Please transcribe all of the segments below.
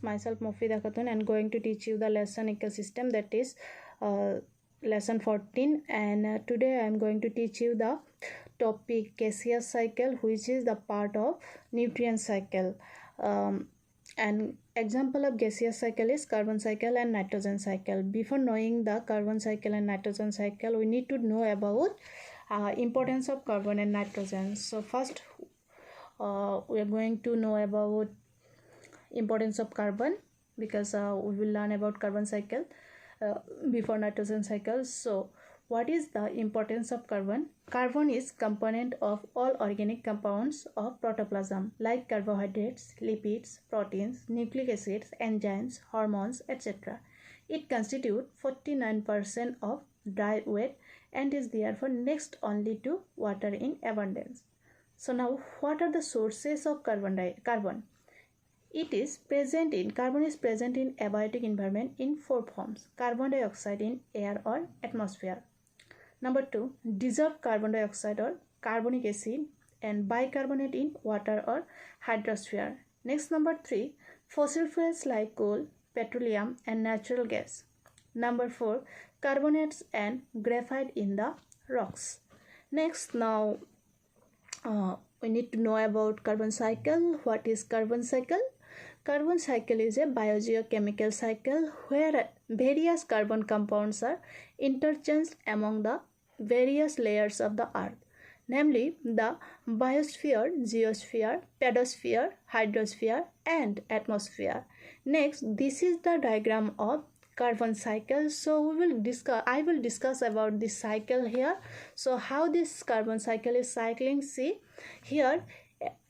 Myself Mofida Khatun and going to teach you the lesson ecosystem, that is lesson 14, and today I am going to teach you the topic gaseous cycle, which is the part of nutrient cycle. An example of gaseous cycle is carbon cycle and nitrogen cycle. Before knowing the carbon cycle and nitrogen cycle, we need to know about importance of carbon and nitrogen. So first we are going to know about importance of carbon, because we will learn about carbon cycle before nitrogen cycle. So what is the importance of carbon? Carbon is component of all organic compounds of protoplasm, like carbohydrates, lipids, proteins, nucleic acids, enzymes, hormones, etc. It constitutes 49% of dry weight and is therefore next only to water in abundance. So now, what are the sources of carbon? Carbon is present in abiotic environment in 4 forms: carbon dioxide in air or atmosphere. Number 2, dissolved carbon dioxide or carbonic acid, and bicarbonate in water or hydrosphere. Next, number 3, fossil fuels like coal, petroleum, and natural gas. Number 4, carbonates and graphite in the rocks. Next, now we need to know about carbon cycle. What is carbon cycle? Carbon cycle is a biogeochemical cycle where various carbon compounds are interchanged among the various layers of the earth, namely the biosphere, geosphere, pedosphere, hydrosphere, and atmosphere. Next, this is the diagram of carbon cycle. So I will discuss about this cycle here. So how this carbon cycle is cycling? See here,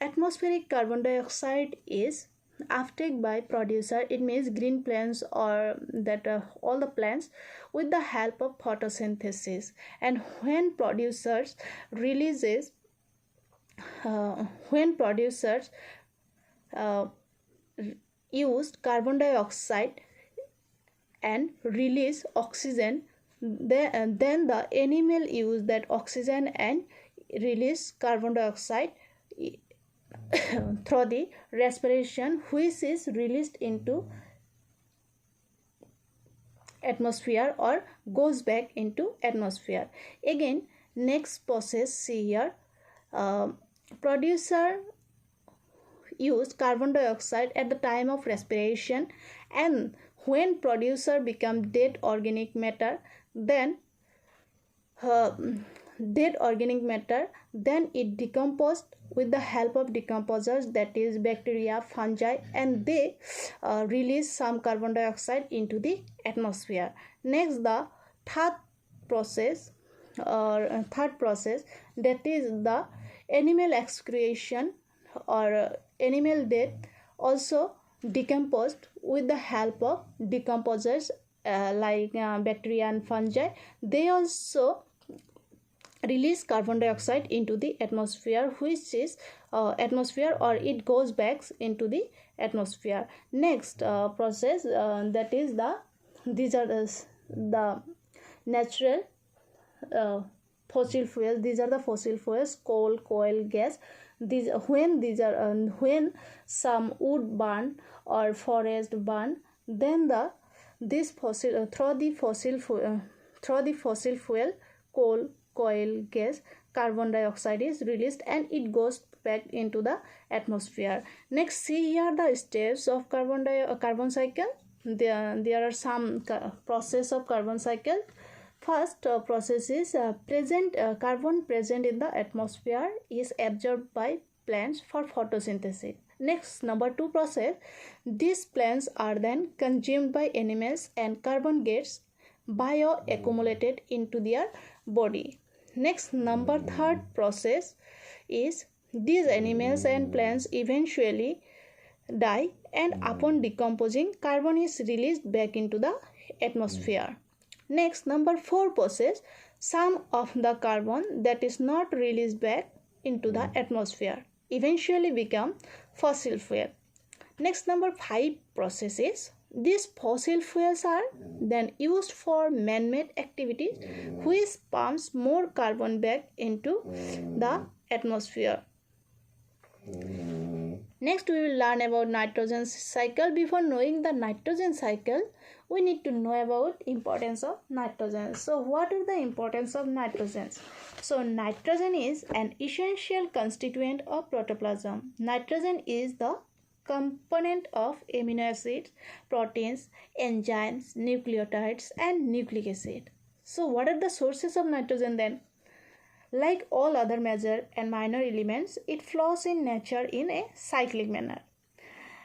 atmospheric carbon dioxide is uptake by producer, it means green plants or that all the plants, with the help of photosynthesis. And when producers use carbon dioxide and release oxygen, then the animal use that oxygen and release carbon dioxide through the respiration, which is released into atmosphere or goes back into atmosphere. Again, next process, see here, producer used carbon dioxide at the time of respiration, and when producer become dead organic matter, then it decomposed with the help of decomposers, that is bacteria, fungi, and they release some carbon dioxide into the atmosphere. Next, the third process, that is the animal excretion or animal death, also decomposed with the help of decomposers like bacteria and fungi. They also release carbon dioxide into the atmosphere, which is atmosphere, or it goes back into the atmosphere. Next process, that is these are the natural fossil fuels. These are the fossil fuels: coal, oil, gas. When some wood burn or forest burn, then through the fossil fuel, coal, oil, gas, carbon dioxide is released and it goes back into the atmosphere. Next, see here the steps of carbon cycle. There are some process of carbon cycle. First process is carbon present in the atmosphere is absorbed by plants for photosynthesis. Next, number 2 process, these plants are then consumed by animals and carbon gets bioaccumulated into their body. Next, number 3 process is these animals and plants eventually die, and upon decomposing, carbon is released back into the atmosphere. Next, number 4 process, some of the carbon that is not released back into the atmosphere eventually become fossil fuel. Next, number 5 process is these fossil fuels are then used for man-made activities, which pumps more carbon back into the atmosphere. Next, we will learn about nitrogen cycle. Before knowing the nitrogen cycle, we need to know about importance of nitrogen. So, what is the importance of nitrogen? So, nitrogen is an essential constituent of protoplasm. Nitrogen is the component of amino acids, proteins, enzymes, nucleotides, and nucleic acid. So, what are the sources of nitrogen then? Like all other major and minor elements, it flows in nature in a cyclic manner.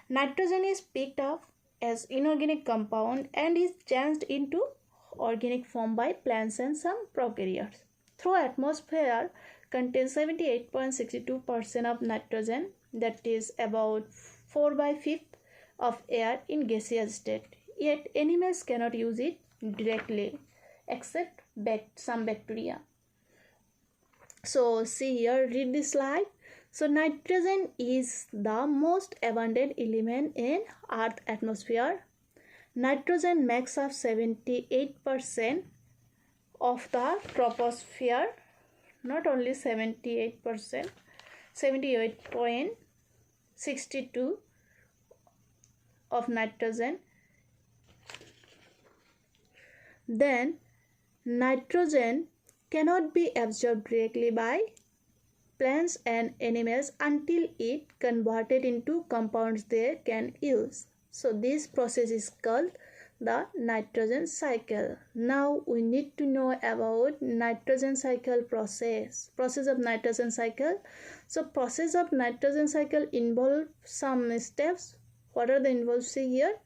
Nitrogen is picked up as inorganic compound and is changed into organic form by plants and some prokaryotes. Through atmosphere contains 78.62% of nitrogen, that is about 4/5 of air in gaseous state. Yet animals cannot use it directly except some bacteria. So see here, read this slide. So nitrogen is the most abundant element in Earth atmosphere. Nitrogen makes up 78% of the troposphere. Not only 78%, 78.62 of nitrogen. Then nitrogen cannot be absorbed directly by plants and animals until it converted into compounds they can use. So this process is called the nitrogen cycle. Now we need to know about nitrogen cycle process. Process of nitrogen cycle. So process of nitrogen cycle involve some steps. What are the involved? See here.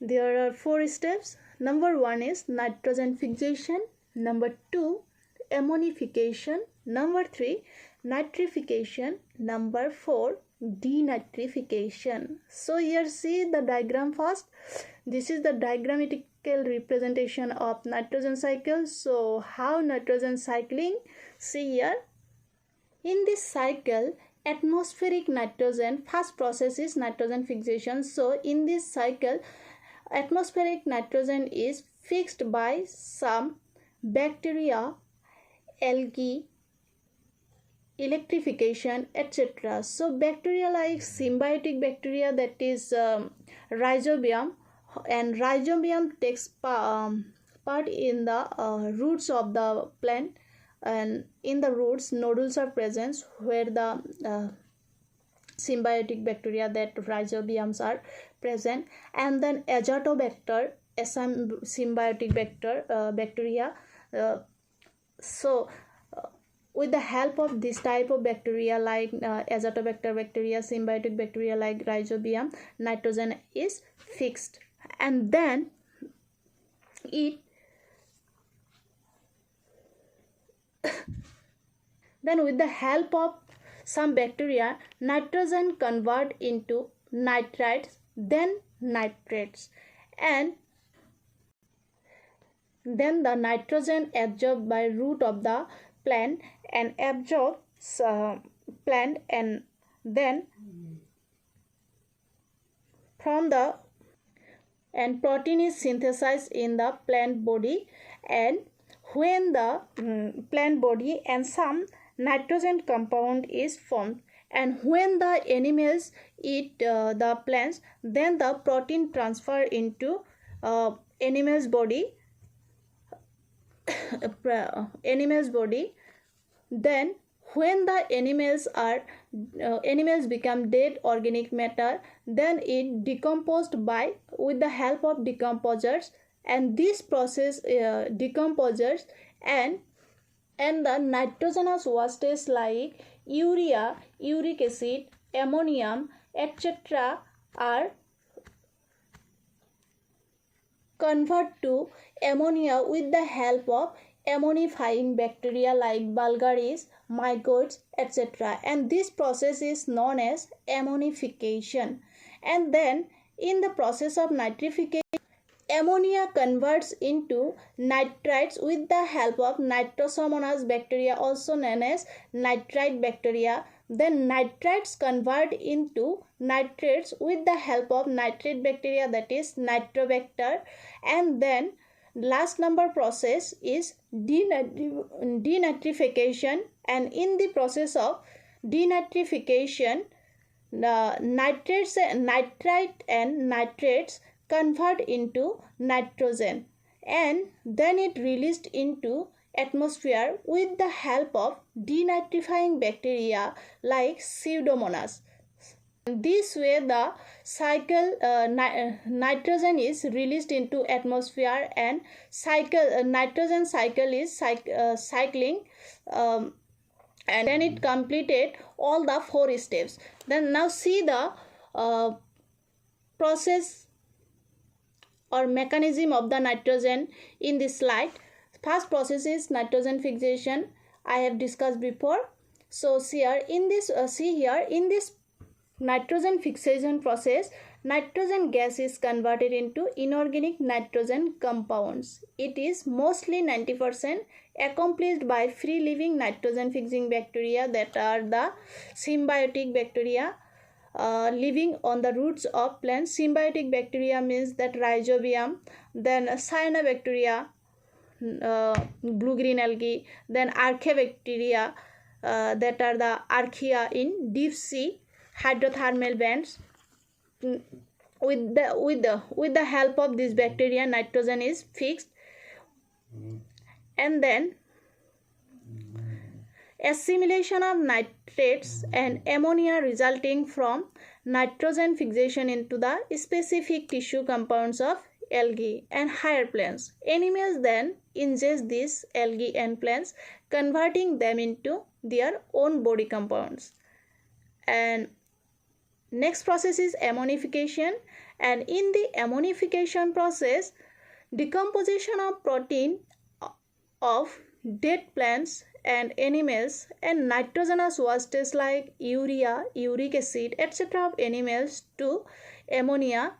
There are 4 steps. Number 1 is nitrogen fixation. Number 2, ammonification. Number 3, nitrification. Number 4, denitrification. So here see the diagram first. This is the diagrammatical representation of nitrogen cycle. So how nitrogen cycling? See here. In this cycle, atmospheric nitrogen, first process is nitrogen fixation. So in this cycle, atmospheric nitrogen is fixed by some bacteria, algae, electrification, etc. So bacteria like symbiotic bacteria, that is rhizobium, and rhizobium takes part in the roots of the plant, and in the roots nodules are present where the symbiotic bacteria, that rhizobiums, are present. And then azotobacter, some symbiotic bacteria. With the help of this type of bacteria like azotobacter bacteria, symbiotic bacteria like rhizobium, nitrogen is fixed, and then with the help of some bacteria, nitrogen convert into nitrites, then nitrates, and then the nitrogen absorbed by root of the plant and absorbs plant, and then from the and protein is synthesized in the plant body, and when the plant body and some nitrogen compound is formed, and when the animals eat the plants, then the protein transfer into animal's body. Then when the animals become dead organic matter, then it decomposed with the help of decomposers, and this process decomposes and the nitrogenous wastes like urea, uric acid, ammonium, etc. are convert to ammonia with the help of ammonifying bacteria like Bulgaris, mycoids, etc. And this process is known as ammonification. And then in the process of nitrification, ammonia converts into nitrites with the help of nitrosomonas bacteria, also known as nitrite bacteria. Then nitrites convert into nitrates with the help of nitrate bacteria, that is nitrobacter. And then last number process is denitrification, and in the process of denitrification, nitrite and nitrates convert into nitrogen, and then it released into atmosphere with the help of denitrifying bacteria like Pseudomonas. This way the nitrogen is released into atmosphere, and nitrogen cycle is cycling, and then it completed all the 4 steps. Then now see the process or mechanism of the nitrogen in this slide. First process is nitrogen fixation. I have discussed before. So see here in this nitrogen fixation process, nitrogen gas is converted into inorganic nitrogen compounds. It is mostly 90% accomplished by free living nitrogen fixing bacteria, that are the symbiotic bacteria living on the roots of plants. Symbiotic bacteria means that rhizobium, then cyanobacteria, blue-green algae, then archaebacteria, that are the archaea in deep sea hydrothermal vents. With the help of this bacteria, nitrogen is fixed, and then assimilation of nitrates and ammonia resulting from nitrogen fixation into the specific tissue compounds of algae and higher plants. Animals then ingest these algae and plants, converting them into their own body compounds. And next process is ammonification, and in the ammonification process, decomposition of protein of dead plants and animals and nitrogenous wastes like urea, uric acid, etc. of animals to ammonia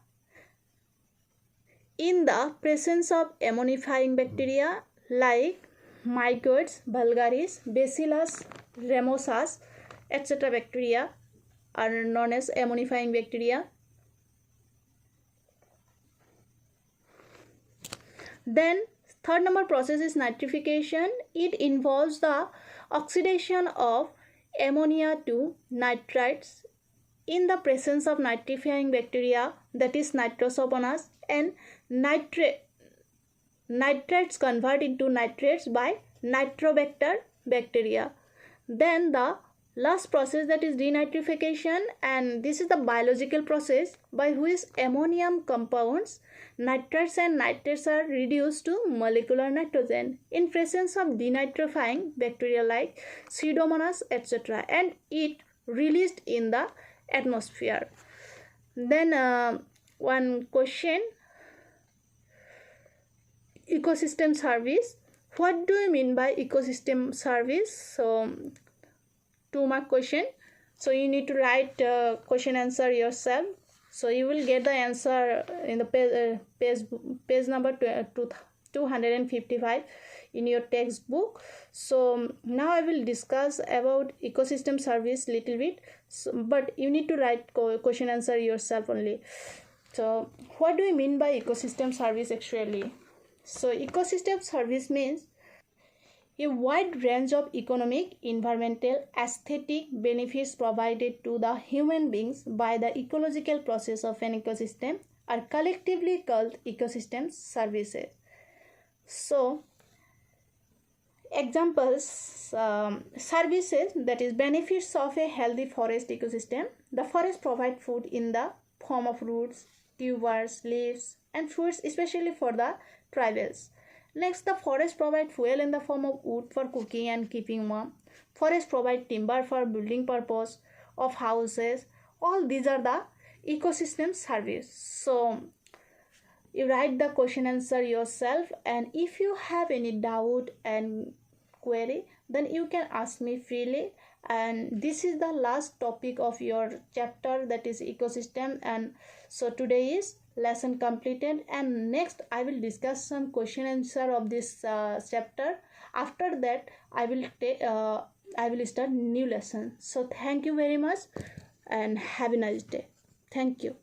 in the presence of ammonifying bacteria like mycoids, vulgaris, bacillus ramosas, etc. bacteria are known as ammonifying bacteria. Then third number process is nitrification. It involves the oxidation of ammonia to nitrites in the presence of nitrifying bacteria, that is Nitrosomonas, and nitrates convert into nitrates by Nitrobacter bacteria. Then the last process, that is denitrification, and this is the biological process by which ammonium compounds, nitrates and nitrates are reduced to molecular nitrogen in presence of denitrifying bacteria like Pseudomonas, etc., and it released in the atmosphere. Then one question, ecosystem service. What do you mean by ecosystem service? So 2-mark question. So you need to write question answer yourself. So you will get the answer in the page number 255 in your textbook. So now I will discuss about ecosystem service little bit, but you need to write question answer yourself only. So what do we mean by ecosystem service actually? So ecosystem service means a wide range of economic, environmental, aesthetic benefits provided to the human beings by the ecological process of an ecosystem are collectively called ecosystem services. So examples, services, that is benefits of a healthy forest ecosystem. The forest provide food in the form of roots, tubers, leaves and fruits, especially for the tribals. Next, the forest provide fuel in the form of wood for cooking and keeping warm. Forest provide timber for building purpose of houses. All these are the ecosystem service. So you write the question answer yourself, and if you have any doubt and query, then you can ask me freely. And this is the last topic of your chapter, that is ecosystem. And so today is lesson completed, and next I will discuss some question answer of this chapter. After that I will start new lesson. So thank you very much and have a nice day. Thank you.